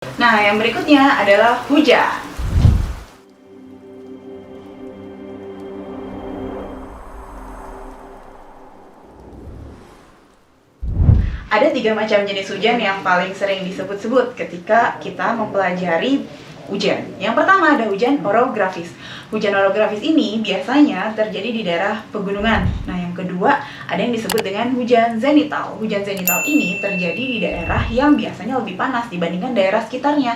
Nah, yang berikutnya adalah hujan. Ada 3 macam jenis hujan yang paling sering disebut-sebut ketika kita mempelajari hujan. Yang pertama ada hujan orografis. Hujan orografis ini biasanya terjadi di daerah pegunungan. Nah, yang kedua ada yang disebut dengan hujan zenital. Hujan zenital ini terjadi di daerah yang biasanya lebih panas dibandingkan daerah sekitarnya.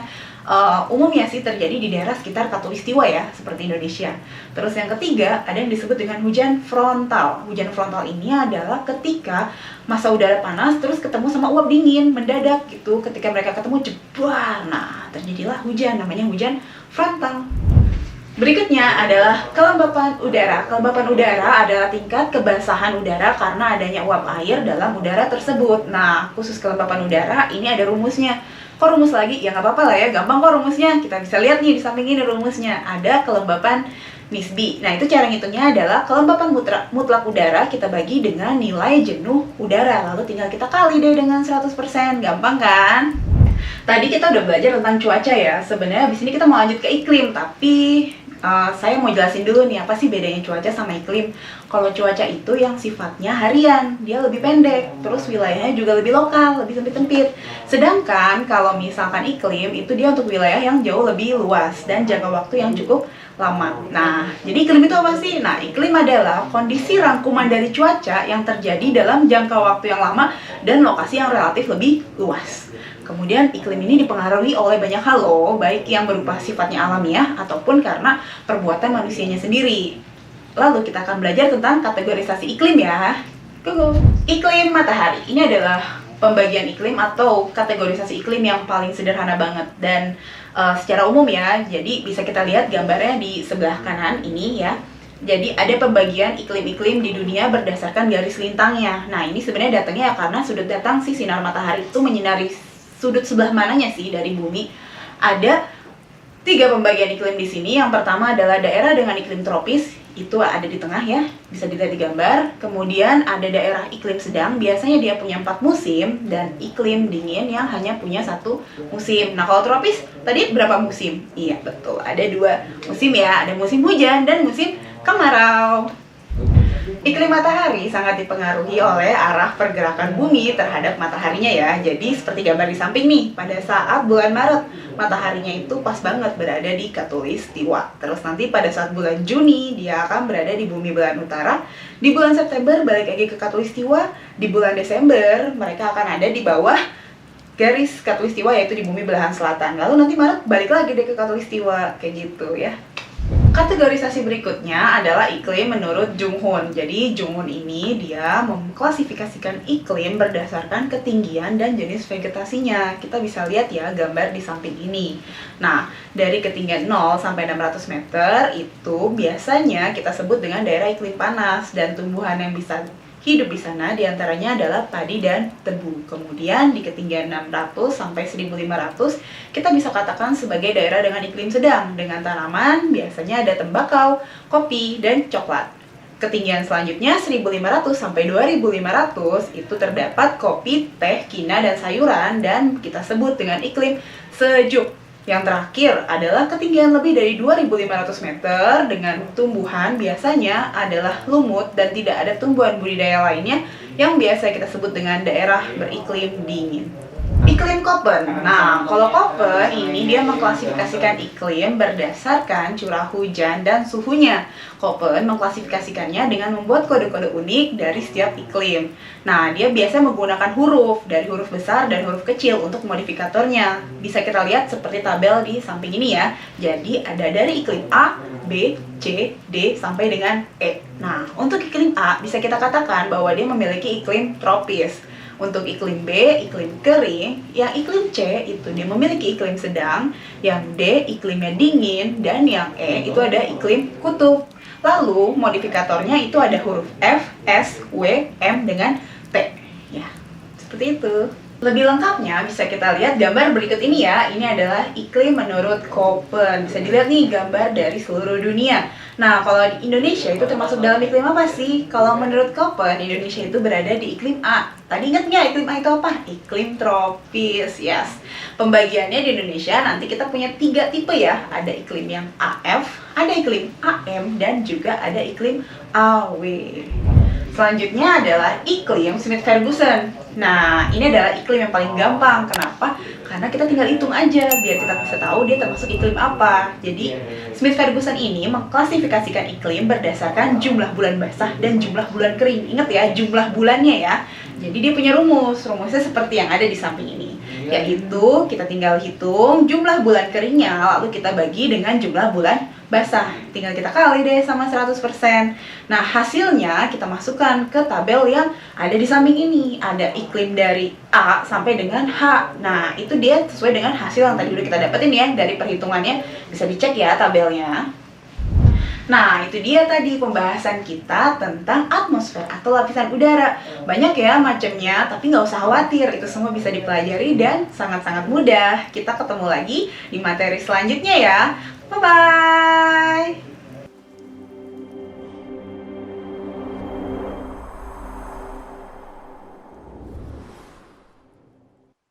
Umumnya sih terjadi di daerah sekitar Khatulistiwa ya, seperti Indonesia. Terus yang ketiga ada yang disebut dengan hujan frontal. Hujan frontal ini adalah ketika masa udara panas terus ketemu sama uap dingin mendadak gitu. Ketika mereka ketemu jeblar, nah terjadilah hujan, namanya hujan frontal. Berikutnya adalah kelembapan udara. Kelembapan udara adalah tingkat kebasahan udara karena adanya uap air dalam udara tersebut. Nah, khusus kelembapan udara ini ada rumusnya. Kok rumus lagi? Ya nggak apa-apa lah ya, gampang kok rumusnya. Kita bisa lihat nih di samping ini rumusnya. Ada kelembapan nisbi. Nah, itu cara ngitungnya adalah kelembapan mutlak udara kita bagi dengan nilai jenuh udara. Lalu tinggal kita kali deh dengan 100%. Gampang kan? Tadi kita udah belajar tentang cuaca ya. Sebenarnya di sini kita mau lanjut ke iklim, tapi saya mau jelasin dulu nih apa sih bedanya cuaca sama iklim. Kalau cuaca itu yang sifatnya harian, dia lebih pendek, terus wilayahnya juga lebih lokal, lebih sempit-sempit. Sedangkan kalau misalkan iklim itu dia untuk wilayah yang jauh lebih luas dan jangka waktu yang cukup lama. Nah, jadi iklim itu apa sih? Nah, iklim adalah kondisi rangkuman dari cuaca yang terjadi dalam jangka waktu yang lama dan lokasi yang relatif lebih luas. Kemudian iklim ini dipengaruhi oleh banyak hal loh, baik yang berupa sifatnya alamiah ataupun karena perbuatan manusianya sendiri. Lalu kita akan belajar tentang kategorisasi iklim ya. Go. Iklim matahari. Ini adalah pembagian iklim atau kategorisasi iklim yang paling sederhana banget dan secara umum ya. Jadi bisa kita lihat gambarnya di sebelah kanan ini ya. Jadi ada pembagian iklim-iklim di dunia berdasarkan garis lintangnya. Nah, ini sebenarnya datangnya ya karena sudut datang si sinar matahari itu menyinari sudut sebelah mananya sih dari bumi. Ada 3 pembagian iklim di sini. Yang pertama adalah daerah dengan iklim tropis, itu ada di tengah ya, bisa dilihat di gambar. Kemudian ada daerah iklim sedang, biasanya dia punya 4 musim, dan iklim dingin yang hanya punya 1 musim. Nah, kalau tropis tadi berapa musim? Iya betul, ada 2 musim ya, ada musim hujan dan musim kemarau. Iklim matahari sangat dipengaruhi oleh arah pergerakan bumi terhadap mataharinya ya. Jadi seperti gambar di samping nih, pada saat bulan Maret, mataharinya itu pas banget berada di Khatulistiwa. Terus nanti pada saat bulan Juni, dia akan berada di bumi belahan utara. Di bulan September balik lagi ke Khatulistiwa. Di bulan Desember mereka akan ada di bawah garis Khatulistiwa, yaitu di bumi belahan selatan. Lalu nanti Maret balik lagi deh ke Khatulistiwa, kayak gitu ya. Kategorisasi berikutnya adalah iklim menurut Jung Hoon. Jadi Jung Hoon ini dia mengklasifikasikan iklim berdasarkan ketinggian dan jenis vegetasinya. Kita bisa lihat ya gambar di samping ini. Nah, dari ketinggian 0 sampai 600 meter itu biasanya kita sebut dengan daerah iklim panas, dan tumbuhan yang bisa hidup di sana diantaranya adalah padi dan tebu. Kemudian di ketinggian 600 sampai 1500 kita bisa katakan sebagai daerah dengan iklim sedang, dengan tanaman biasanya ada tembakau, kopi, dan coklat. Ketinggian selanjutnya 1500 sampai 2500 itu terdapat kopi, teh, kina, dan sayuran, dan kita sebut dengan iklim sejuk. Yang terakhir adalah ketinggian lebih dari 2500 meter dengan tumbuhan biasanya adalah lumut dan tidak ada tumbuhan budidaya lainnya yang biasa kita sebut dengan daerah beriklim dingin. Iklim Köppen. Nah, kalau Köppen ini dia mengklasifikasikan iklim berdasarkan curah hujan dan suhunya. Köppen mengklasifikasikannya dengan membuat kode-kode unik dari setiap iklim. Nah, dia biasa menggunakan huruf, dari huruf besar dan huruf kecil untuk modifikatornya. Bisa kita lihat seperti tabel di samping ini ya. Jadi ada dari iklim A, B, C, D sampai dengan E. Nah, untuk iklim A bisa kita katakan bahwa dia memiliki iklim tropis. Untuk iklim B, iklim kering. Yang iklim C itu dia memiliki iklim sedang. Yang D, iklimnya dingin. Dan yang E itu ada iklim kutub. Lalu modifikatornya itu ada huruf F, S, W, M dengan T. Ya, seperti itu. Lebih lengkapnya bisa kita lihat gambar berikut ini ya. Ini adalah iklim menurut Köppen. Bisa dilihat nih gambar dari seluruh dunia. Nah, kalau di Indonesia itu termasuk dalam iklim apa sih? Kalau menurut Köppen, Indonesia itu berada di iklim A. Tadi ingat nggak iklim A itu apa? Iklim tropis, yes. Pembagiannya di Indonesia nanti kita punya 3 tipe ya. Ada iklim yang AF, ada iklim AM, dan juga ada iklim AW. Selanjutnya adalah iklim Smith-Ferguson. Nah, ini adalah iklim yang paling gampang. Kenapa? Karena kita tinggal hitung aja biar kita bisa tahu dia termasuk iklim apa. Jadi, Smith-Ferguson ini mengklasifikasikan iklim berdasarkan jumlah bulan basah dan jumlah bulan kering. Ingat ya, jumlah bulannya ya. Jadi dia punya rumus. Rumusnya seperti yang ada di samping ini. Yaitu, kita tinggal hitung jumlah bulan keringnya, lalu kita bagi dengan jumlah bulan basah. Tinggal kita kali deh sama 100%. Nah, hasilnya kita masukkan ke tabel yang ada di samping ini. Ada iklim dari A sampai dengan H. Nah, itu dia sesuai dengan hasil yang tadi udah kita dapetin ya dari perhitungannya. Bisa dicek ya tabelnya. Nah, itu dia tadi pembahasan kita tentang atmosfer atau lapisan udara. Banyak ya macamnya, tapi nggak usah khawatir. Itu semua bisa dipelajari dan sangat-sangat mudah. Kita ketemu lagi di materi selanjutnya ya. Bye-bye!